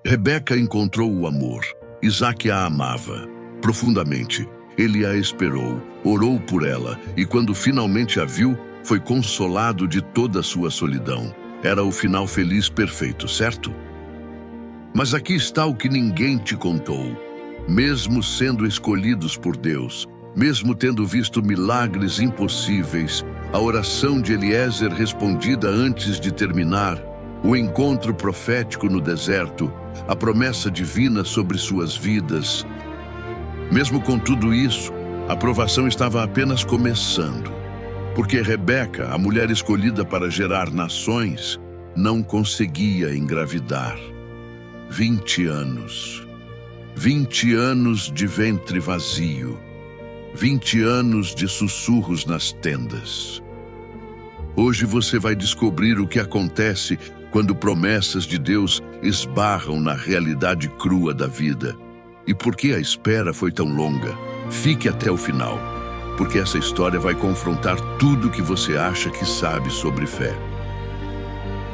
Rebeca encontrou o amor. Isaque a amava profundamente. Ele a esperou, orou por ela e quando finalmente a viu, foi consolado de toda a sua solidão. Era o final feliz perfeito, certo? Mas aqui está o que ninguém te contou. Mesmo sendo escolhidos por Deus, mesmo tendo visto milagres impossíveis, a oração de Eliezer respondida antes de terminar, o encontro profético no deserto, a promessa divina sobre suas vidas. Mesmo com tudo isso, a provação estava apenas começando, porque Rebeca, a mulher escolhida para gerar nações, não conseguia engravidar. 20 anos. 20 anos de ventre vazio. 20 anos de sussurros nas tendas. Hoje você vai descobrir o que acontece quando promessas de Deus esbarram na realidade crua da vida. E por que a espera foi tão longa? Fique até o final, porque essa história vai confrontar tudo que você acha que sabe sobre fé.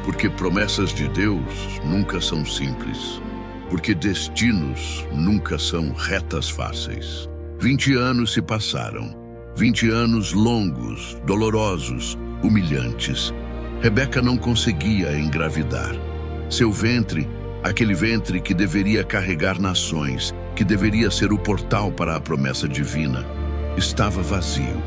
Porque promessas de Deus nunca são simples. Porque destinos nunca são retas fáceis. 20 anos se passaram. 20 anos longos, dolorosos, humilhantes. Rebeca não conseguia engravidar. Seu ventre, aquele ventre que deveria carregar nações, que deveria ser o portal para a promessa divina, estava vazio.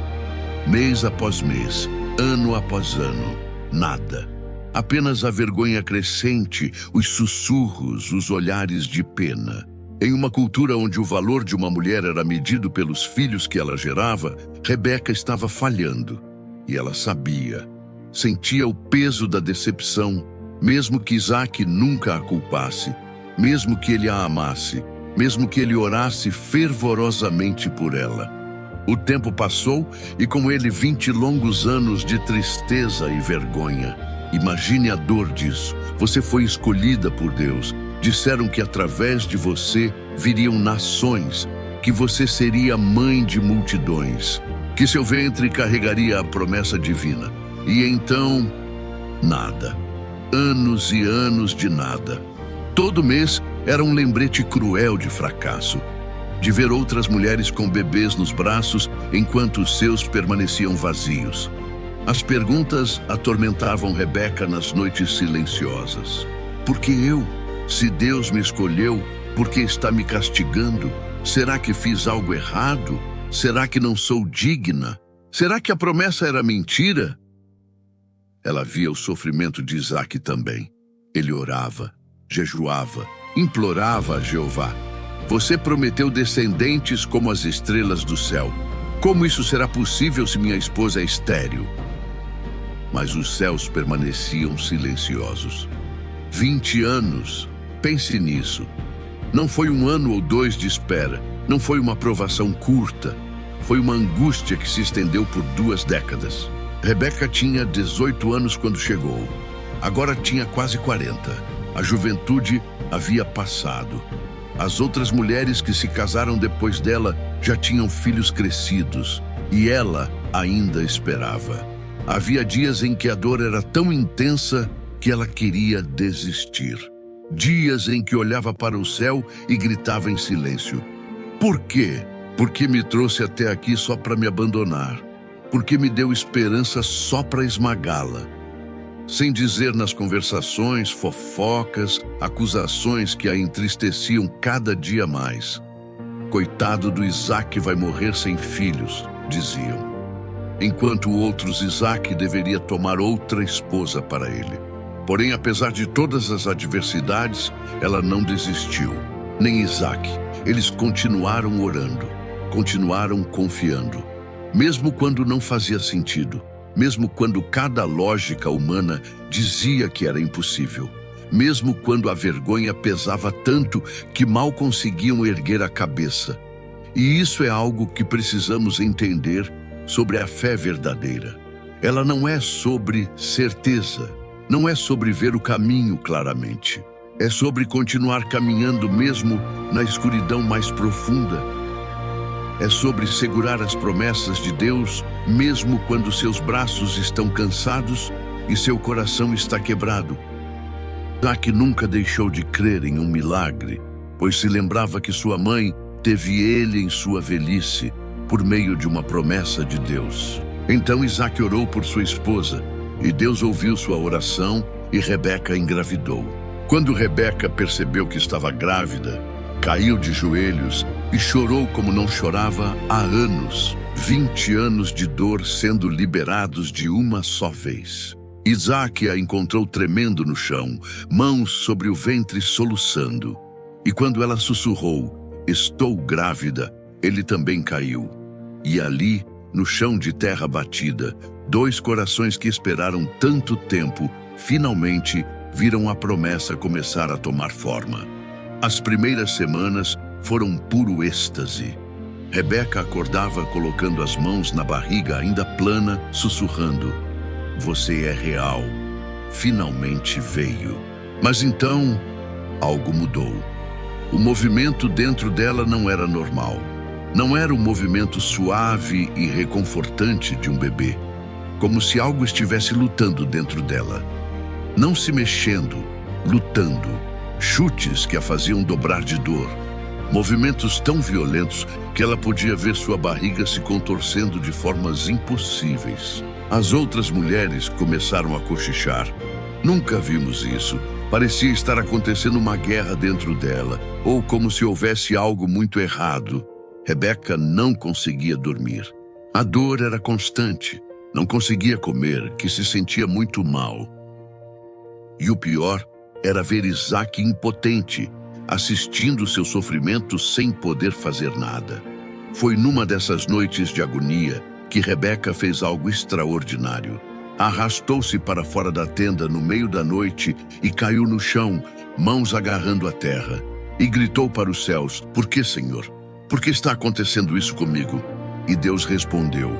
Mês após mês, ano após ano, nada. Apenas a vergonha crescente, os sussurros, os olhares de pena. Em uma cultura onde o valor de uma mulher era medido pelos filhos que ela gerava, Rebeca estava falhando. E ela sabia. Sentia o peso da decepção, mesmo que Isaque nunca a culpasse, mesmo que ele a amasse, mesmo que ele orasse fervorosamente por ela. O tempo passou e com ele 20 longos anos de tristeza e vergonha. Imagine a dor disso. Você foi escolhida por Deus. Disseram que através de você viriam nações, que você seria mãe de multidões, que seu ventre carregaria a promessa divina. E então, nada. Anos e anos de nada. Todo mês era um lembrete cruel de fracasso, de ver outras mulheres com bebês nos braços enquanto os seus permaneciam vazios. As perguntas atormentavam Rebeca nas noites silenciosas. Por que eu? Se Deus me escolheu, por que está me castigando? Será que fiz algo errado? Será que não sou digna? Será que a promessa era mentira? Ela via o sofrimento de Isaque também. Ele orava, jejuava, implorava a Jeová. Você prometeu descendentes como as estrelas do céu. Como isso será possível se minha esposa é estéril? Mas os céus permaneciam silenciosos. 20 anos. Pense nisso. Não foi um ano ou dois de espera. Não foi uma provação curta. Foi uma angústia que se estendeu por 2 décadas. Rebeca tinha 18 anos quando chegou. Agora tinha quase 40. A juventude havia passado. As outras mulheres que se casaram depois dela já tinham filhos crescidos. E ela ainda esperava. Havia dias em que a dor era tão intensa que ela queria desistir. Dias em que olhava para o céu e gritava em silêncio. Por quê? Porque me trouxe até aqui só para me abandonar. Porque me deu esperança só para esmagá-la. Sem dizer nas conversações, fofocas, acusações que a entristeciam cada dia mais. Coitado do Isaque, vai morrer sem filhos, diziam. Enquanto outros, Isaque deveria tomar outra esposa para ele. Porém, apesar de todas as adversidades, ela não desistiu. Nem Isaque. Eles continuaram orando, continuaram confiando. Mesmo quando não fazia sentido, mesmo quando cada lógica humana dizia que era impossível, mesmo quando a vergonha pesava tanto que mal conseguiam erguer a cabeça. E isso é algo que precisamos entender sobre a fé verdadeira. Ela não é sobre certeza, não é sobre ver o caminho claramente. É sobre continuar caminhando mesmo na escuridão mais profunda. É sobre segurar as promessas de Deus mesmo quando seus braços estão cansados e seu coração está quebrado. Isaque nunca deixou de crer em um milagre, pois se lembrava que sua mãe teve ele em sua velhice, por meio de uma promessa de Deus. Então Isaque orou por sua esposa, e Deus ouviu sua oração, e Rebeca engravidou. Quando Rebeca percebeu que estava grávida, caiu de joelhos e chorou como não chorava há anos, 20 anos de dor sendo liberados de uma só vez. Isaque a encontrou tremendo no chão, mãos sobre o ventre soluçando. E quando ela sussurrou, "Estou grávida", ele também caiu. E ali, no chão de terra batida, 2 corações que esperaram tanto tempo, finalmente viram a promessa começar a tomar forma. As primeiras semanas foram puro êxtase. Rebeca acordava colocando as mãos na barriga ainda plana, sussurrando, "Você é real. Finalmente veio." Mas então, algo mudou. O movimento dentro dela não era normal. Não era o movimento suave e reconfortante de um bebê, como se algo estivesse lutando dentro dela. Não se mexendo, lutando. Chutes que a faziam dobrar de dor. Movimentos tão violentos que ela podia ver sua barriga se contorcendo de formas impossíveis. As outras mulheres começaram a cochichar. Nunca vimos isso. Parecia estar acontecendo uma guerra dentro dela, ou como se houvesse algo muito errado. Rebeca não conseguia dormir. A dor era constante. Não conseguia comer, que se sentia muito mal. E o pior era ver Isaque impotente, assistindo seu sofrimento sem poder fazer nada. Foi numa dessas noites de agonia que Rebeca fez algo extraordinário. Arrastou-se para fora da tenda no meio da noite e caiu no chão, mãos agarrando a terra, e gritou para os céus, "Por que, Senhor? Por que está acontecendo isso comigo?" E Deus respondeu,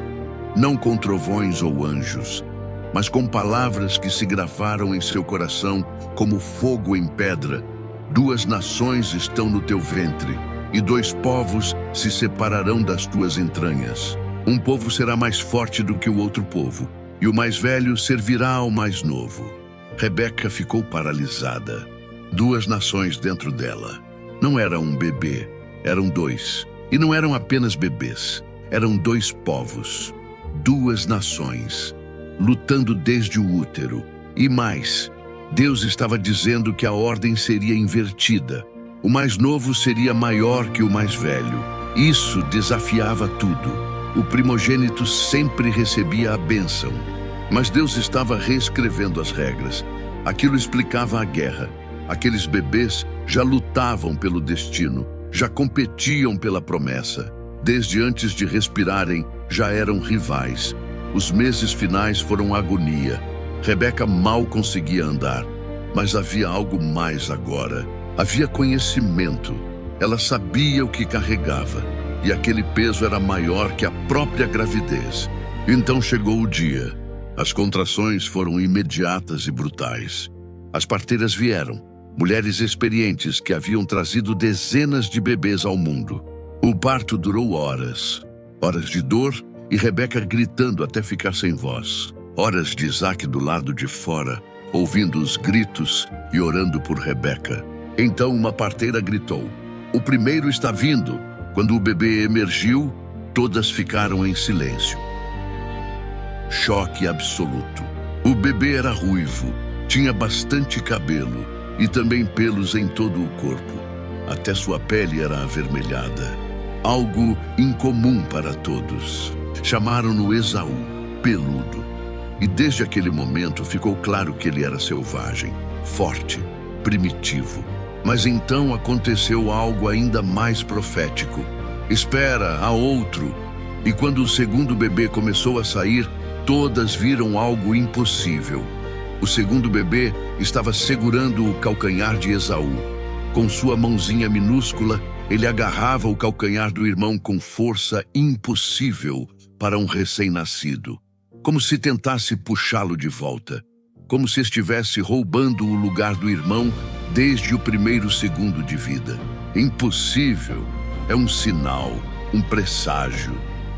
não com trovões ou anjos, mas com palavras que se gravaram em seu coração como fogo em pedra. "2 nações estão no teu ventre, e 2 povos se separarão das tuas entranhas. Um povo será mais forte do que o outro povo, e o mais velho servirá ao mais novo." Rebeca ficou paralisada. 2 nações dentro dela. Não era um bebê, eram 2. E não eram apenas bebês, eram 2 povos, 2 nações, lutando desde o útero. E mais, Deus estava dizendo que a ordem seria invertida. O mais novo seria maior que o mais velho. Isso desafiava tudo. O primogênito sempre recebia a bênção. Mas Deus estava reescrevendo as regras. Aquilo explicava a guerra. Aqueles bebês já lutavam pelo destino, já competiam pela promessa. Desde antes de respirarem, já eram rivais. Os meses finais foram agonia. Rebeca mal conseguia andar, mas havia algo mais agora. Havia conhecimento. Ela sabia o que carregava, e aquele peso era maior que a própria gravidez. Então chegou o dia. As contrações foram imediatas e brutais. As parteiras vieram, mulheres experientes que haviam trazido dezenas de bebês ao mundo. O parto durou horas. Horas de dor e Rebeca gritando até ficar sem voz. Horas de Isaque do lado de fora, ouvindo os gritos e orando por Rebeca. Então uma parteira gritou, "O primeiro está vindo." Quando o bebê emergiu, todas ficaram em silêncio. Choque absoluto. O bebê era ruivo, tinha bastante cabelo e também pelos em todo o corpo. Até sua pele era avermelhada. Algo incomum para todos. Chamaram-no Esaú, peludo. E desde aquele momento ficou claro que ele era selvagem, forte, primitivo. Mas então aconteceu algo ainda mais profético. "Espera, há outro." E quando o segundo bebê começou a sair, todas viram algo impossível. O segundo bebê estava segurando o calcanhar de Esaú. Com sua mãozinha minúscula, ele agarrava o calcanhar do irmão com força impossível para um recém-nascido. Como se tentasse puxá-lo de volta. Como se estivesse roubando o lugar do irmão desde o primeiro segundo de vida. Impossível. É um sinal, um presságio.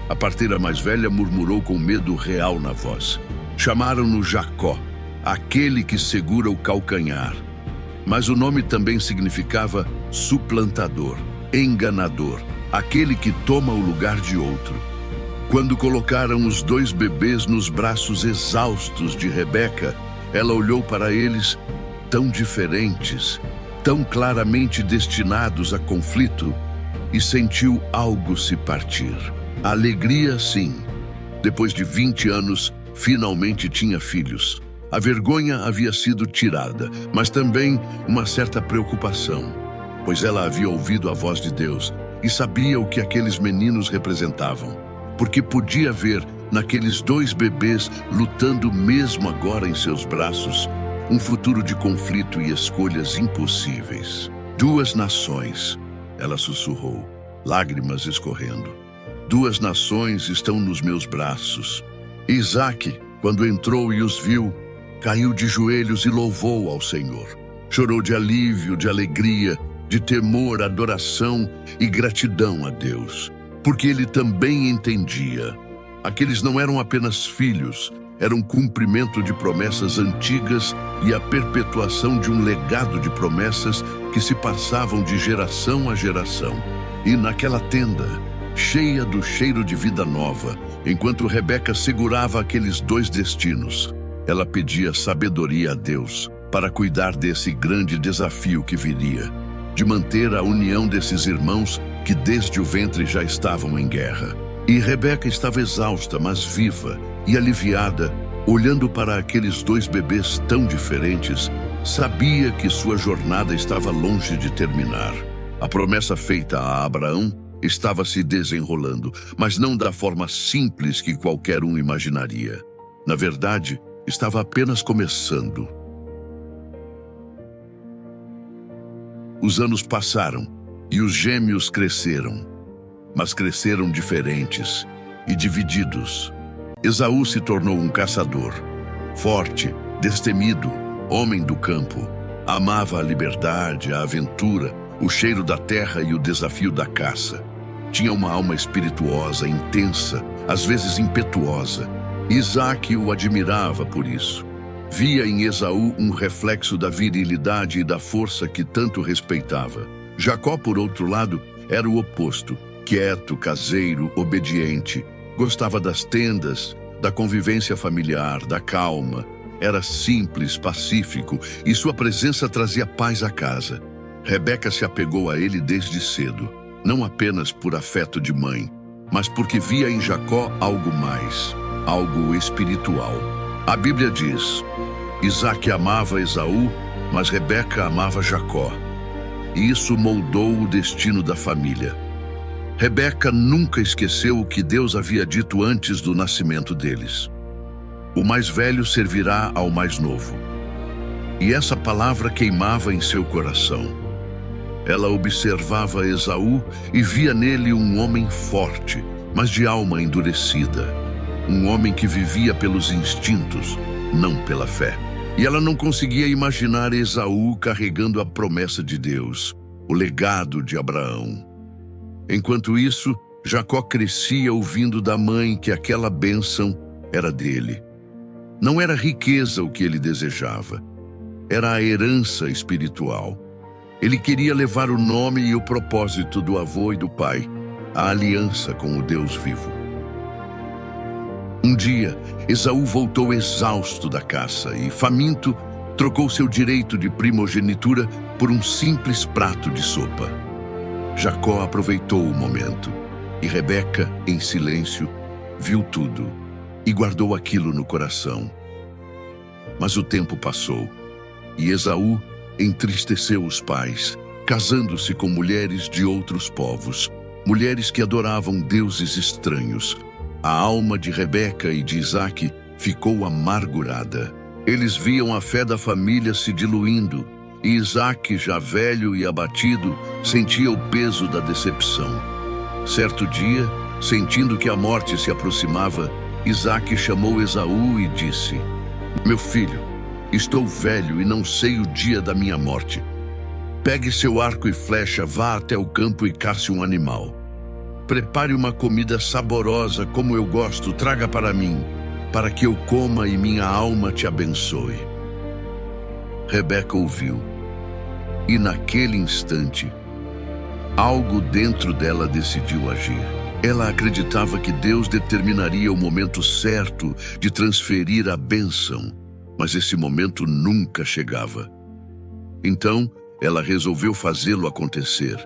A parteira mais velha murmurou com medo real na voz. Chamaram-no Jacó, aquele que segura o calcanhar. Mas o nome também significava suplantador, enganador, aquele que toma o lugar de outro. Quando colocaram os 2 bebês nos braços exaustos de Rebeca, ela olhou para eles tão diferentes, tão claramente destinados a conflito, e sentiu algo se partir. A alegria, sim. Depois de 20 anos, finalmente tinha filhos. A vergonha havia sido tirada, mas também uma certa preocupação, pois ela havia ouvido a voz de Deus e sabia o que aqueles meninos representavam, porque podia ver naqueles 2 bebês lutando mesmo agora em seus braços um futuro de conflito e escolhas impossíveis. 2 nações, ela sussurrou, lágrimas escorrendo. 2 nações estão nos meus braços. Isaque, quando entrou e os viu, caiu de joelhos e louvou ao Senhor. Chorou de alívio, de alegria, de temor, adoração e gratidão a Deus, porque ele também entendia. Aqueles não eram apenas filhos, eram cumprimento de promessas antigas e a perpetuação de um legado de promessas que se passavam de geração a geração. E naquela tenda, cheia do cheiro de vida nova, enquanto Rebeca segurava aqueles 2 destinos, ela pedia sabedoria a Deus para cuidar desse grande desafio que viria, de manter a união desses irmãos que desde o ventre já estavam em guerra. E Rebeca estava exausta, mas viva e aliviada, olhando para aqueles 2 bebês tão diferentes, sabia que sua jornada estava longe de terminar. A promessa feita a Abraão estava se desenrolando, mas não da forma simples que qualquer um imaginaria. Na verdade, estava apenas começando. Os anos passaram e os gêmeos cresceram, mas cresceram diferentes e divididos. Esaú se tornou um caçador, forte, destemido, homem do campo. Amava a liberdade, a aventura, o cheiro da terra e o desafio da caça. Tinha uma alma espirituosa, intensa, às vezes impetuosa. Isaque o admirava por isso. Via em Esaú um reflexo da virilidade e da força que tanto respeitava. Jacó, por outro lado, era o oposto. Quieto, caseiro, obediente. Gostava das tendas, da convivência familiar, da calma. Era simples, pacífico, e sua presença trazia paz à casa. Rebeca se apegou a ele desde cedo, não apenas por afeto de mãe, mas porque via em Jacó algo mais, algo espiritual. A Bíblia diz: Isaque amava Esaú, mas Rebeca amava Jacó. E isso moldou o destino da família. Rebeca nunca esqueceu o que Deus havia dito antes do nascimento deles. O mais velho servirá ao mais novo. E essa palavra queimava em seu coração. Ela observava Esaú e via nele um homem forte, mas de alma endurecida. Um homem que vivia pelos instintos, não pela fé. E ela não conseguia imaginar Esaú carregando a promessa de Deus, o legado de Abraão. Enquanto isso, Jacó crescia ouvindo da mãe que aquela bênção era dele. Não era riqueza o que ele desejava, era a herança espiritual. Ele queria levar o nome e o propósito do avô e do pai, a aliança com o Deus vivo. Um dia, Esaú voltou exausto da caça e, faminto, trocou seu direito de primogenitura por um simples prato de sopa. Jacó aproveitou o momento e Rebeca, em silêncio, viu tudo e guardou aquilo no coração. Mas o tempo passou e Esaú entristeceu os pais, casando-se com mulheres de outros povos, mulheres que adoravam deuses estranhos. A alma de Rebeca e de Isaque ficou amargurada. Eles viam a fé da família se diluindo, e Isaque, já velho e abatido, sentia o peso da decepção. Certo dia, sentindo que a morte se aproximava, Isaque chamou Esaú e disse: Meu filho, estou velho e não sei o dia da minha morte. Pegue seu arco e flecha, vá até o campo e cace um animal. Prepare uma comida saborosa como eu gosto, traga para mim, para que eu coma e minha alma te abençoe. Rebeca ouviu, E naquele instante, algo dentro dela decidiu agir. Ela acreditava que Deus determinaria o momento certo de transferir a bênção, mas esse momento nunca chegava. Então, ela resolveu fazê-lo acontecer.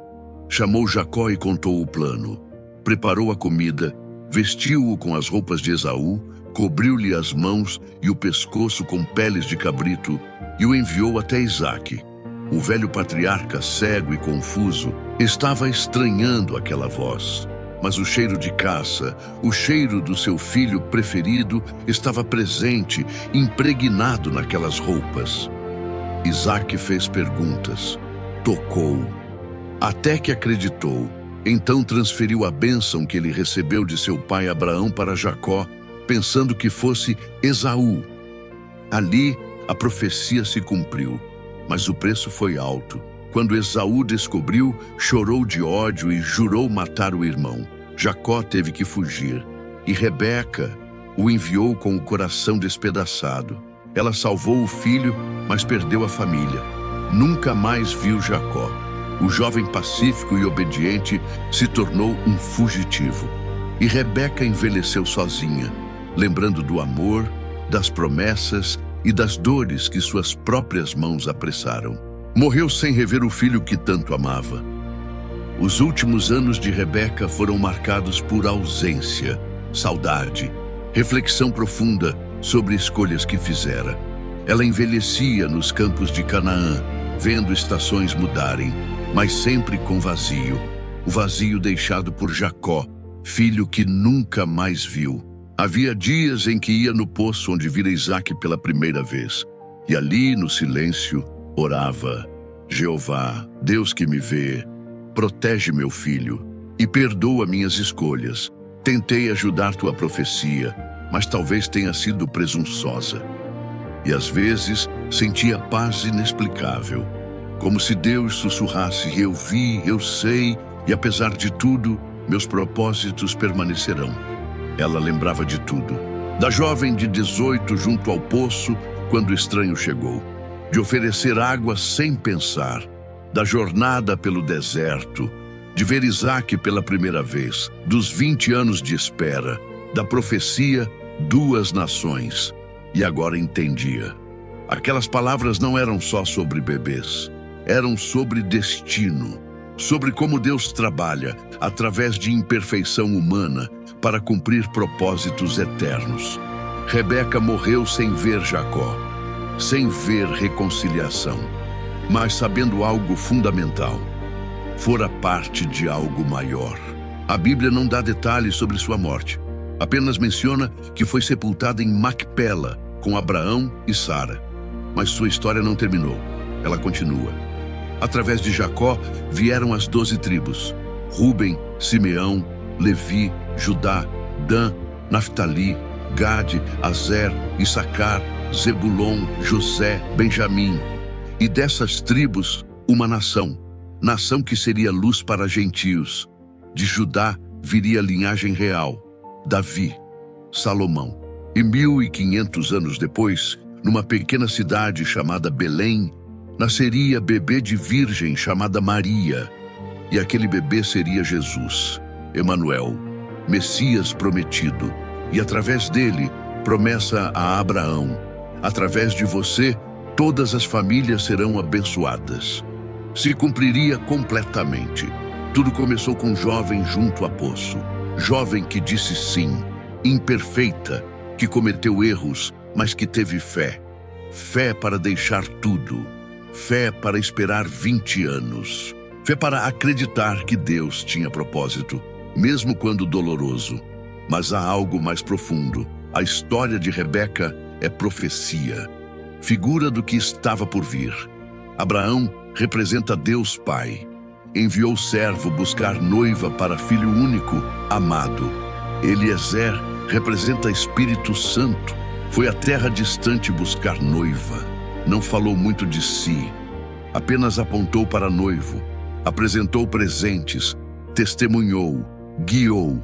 Chamou Jacó e contou o plano. Preparou a comida, vestiu-o com as roupas de Esaú, cobriu-lhe as mãos e o pescoço com peles de cabrito e o enviou até Isaque. O velho patriarca, cego e confuso, estava estranhando aquela voz. Mas o cheiro de caça, o cheiro do seu filho preferido, estava presente, impregnado naquelas roupas. Isaque fez perguntas, tocou, até que acreditou. Então transferiu a bênção que ele recebeu de seu pai Abraão para Jacó, pensando que fosse Esaú. Ali, a profecia se cumpriu, mas o preço foi alto. Quando Esaú descobriu, chorou de ódio e jurou matar o irmão. Jacó teve que fugir, e Rebeca o enviou com o coração despedaçado. Ela salvou o filho, mas perdeu a família. Nunca mais viu Jacó. O jovem pacífico e obediente se tornou um fugitivo. E Rebeca envelheceu sozinha, lembrando do amor, das promessas e das dores que suas próprias mãos apressaram. Morreu sem rever o filho que tanto amava. Os últimos anos de Rebeca foram marcados por ausência, saudade, reflexão profunda sobre escolhas que fizera. Ela envelhecia nos campos de Canaã, vendo estações mudarem, mas sempre com vazio. O vazio deixado por Jacó, filho que nunca mais viu. Havia dias em que ia no poço onde vira Isaque pela primeira vez, e ali, no silêncio, orava: Jeová, Deus que me vê, protege meu filho e perdoa minhas escolhas. Tentei ajudar tua profecia, mas talvez tenha sido presunçosa. E às vezes sentia paz inexplicável, como se Deus sussurrasse: eu vi, eu sei, e apesar de tudo, meus propósitos permanecerão. Ela lembrava de tudo. Da jovem de 18 junto ao poço, quando o estranho chegou. De oferecer água sem pensar. Da jornada pelo deserto. De ver Isaque pela primeira vez. Dos 20 anos de espera. Da profecia, 2 nações. E agora entendia. Aquelas palavras não eram só sobre bebês. Eram sobre destino. Sobre como Deus trabalha, através de imperfeição humana, para cumprir propósitos eternos. Rebeca morreu sem ver Jacó, sem ver reconciliação, mas sabendo algo fundamental: fora parte de algo maior. A Bíblia não dá detalhes sobre sua morte, apenas menciona que foi sepultada em Macpela, com Abraão e Sara. Mas sua história não terminou, ela continua. Através de Jacó vieram as 12 tribos: Rúben, Simeão, Levi, Judá, Dan, Naftali, Gade, Azer, Issacar, Zebulon, José, Benjamim. E dessas tribos, uma nação que seria luz para gentios. De Judá viria a linhagem real, Davi, Salomão. E 1500 anos depois, numa pequena cidade chamada Belém, nasceria bebê de virgem chamada Maria. E aquele bebê seria Jesus, Emanuel, Messias prometido. E através dele, promessa a Abraão: através de você, todas as famílias serão abençoadas. Se cumpriria completamente. Tudo começou com um jovem junto a poço. Jovem que disse sim, imperfeita, que cometeu erros, mas que teve fé. Fé para deixar tudo. Fé para esperar 20 anos. Fé para acreditar que Deus tinha propósito, mesmo quando doloroso. Mas há algo mais profundo. A história de Rebeca é profecia, figura do que estava por vir. Abraão representa Deus Pai. Enviou servo buscar noiva para filho único, amado. Eliezer representa Espírito Santo. Foi à terra distante buscar noiva. Não falou muito de si, apenas apontou para noivo, apresentou presentes, testemunhou, guiou.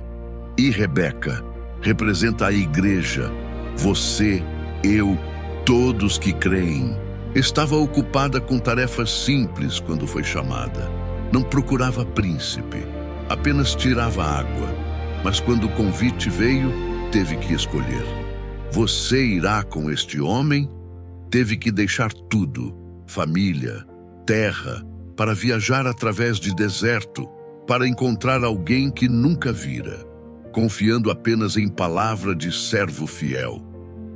E Rebeca representa a igreja, você, eu, todos que creem. Estava ocupada com tarefas simples quando foi chamada. Não procurava príncipe, apenas tirava água. Mas quando o convite veio, teve que escolher. Você irá com este homem? Teve que deixar tudo, família, terra, para viajar através de deserto, para encontrar alguém que nunca vira, confiando apenas em palavra de servo fiel.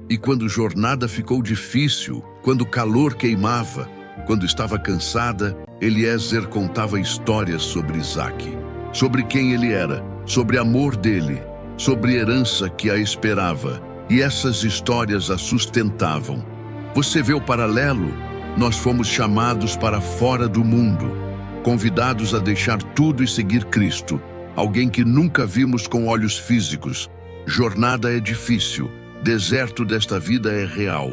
E quando a jornada ficou difícil, quando o calor queimava, quando estava cansada, Eliezer contava histórias sobre Isaque, sobre quem ele era, sobre amor dele, sobre herança que a esperava, e essas histórias a sustentavam. Você vê o paralelo? Nós fomos chamados para fora do mundo, convidados a deixar tudo e seguir Cristo, alguém que nunca vimos com olhos físicos. Jornada é difícil, deserto desta vida é real,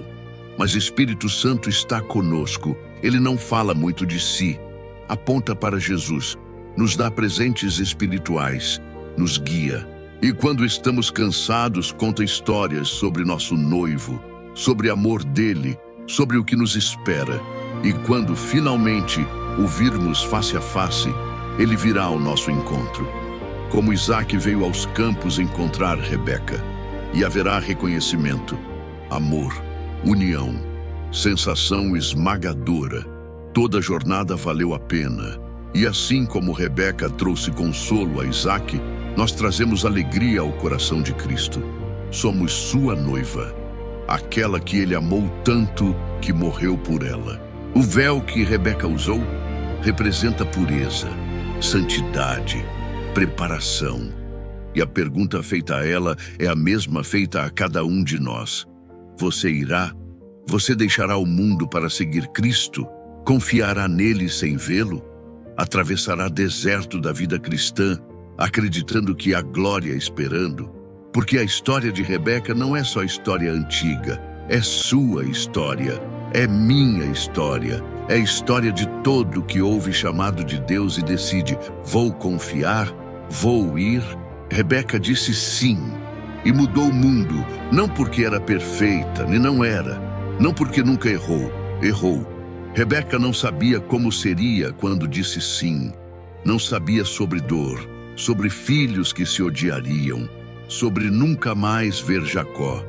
mas Espírito Santo está conosco. Ele não fala muito de si, aponta para Jesus, nos dá presentes espirituais, nos guia. E quando estamos cansados, conta histórias sobre nosso noivo, sobre o amor dele, sobre o que nos espera. E quando finalmente o virmos face a face, ele virá ao nosso encontro. Como Isaque veio aos campos encontrar Rebeca. E haverá reconhecimento, amor, união, sensação esmagadora. Toda a jornada valeu a pena. E assim como Rebeca trouxe consolo a Isaque, nós trazemos alegria ao coração de Cristo. Somos sua noiva, aquela que ele amou tanto que morreu por ela. O véu que Rebeca usou representa pureza, santidade, preparação. E a pergunta feita a ela é a mesma feita a cada um de nós. Você irá? Você deixará o mundo para seguir Cristo? Confiará nele sem vê-lo? Atravessará deserto da vida cristã, acreditando que há glória esperando? Porque a história de Rebeca não é só história antiga, é sua história, é minha história, é a história de todo que ouve chamado de Deus e decide: vou confiar, vou ir. Rebeca disse sim e mudou o mundo, não porque era perfeita, nem não era, não porque nunca errou. Rebeca não sabia como seria quando disse sim, não sabia sobre dor, sobre filhos que se odiariam, sobre nunca mais ver Jacó,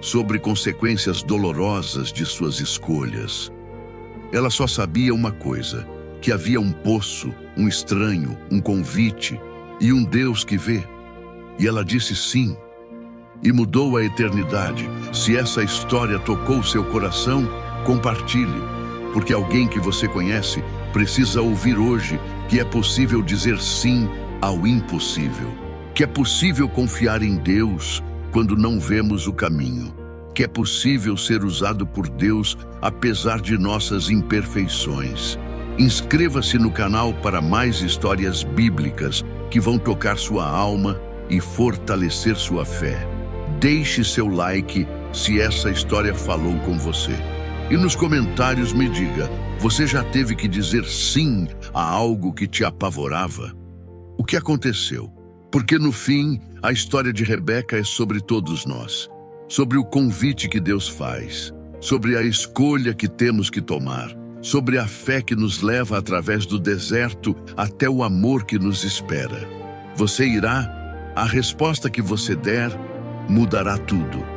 sobre consequências dolorosas de suas escolhas. Ela só sabia uma coisa, que havia um poço, um estranho, um convite e um Deus que vê. E ela disse sim, e mudou a eternidade. Se essa história tocou seu coração, compartilhe, porque alguém que você conhece precisa ouvir hoje que é possível dizer sim ao impossível, que é possível confiar em Deus quando não vemos o caminho, que é possível ser usado por Deus apesar de nossas imperfeições. Inscreva-se no canal para mais histórias bíblicas que vão tocar sua alma e fortalecer sua fé. Deixe seu like se essa história falou com você. E nos comentários me diga, você já teve que dizer sim a algo que te apavorava? O que aconteceu? Porque no fim, a história de Rebeca é sobre todos nós, sobre o convite que Deus faz, sobre a escolha que temos que tomar, sobre a fé que nos leva através do deserto até o amor que nos espera. Você irá? A resposta que você der mudará tudo.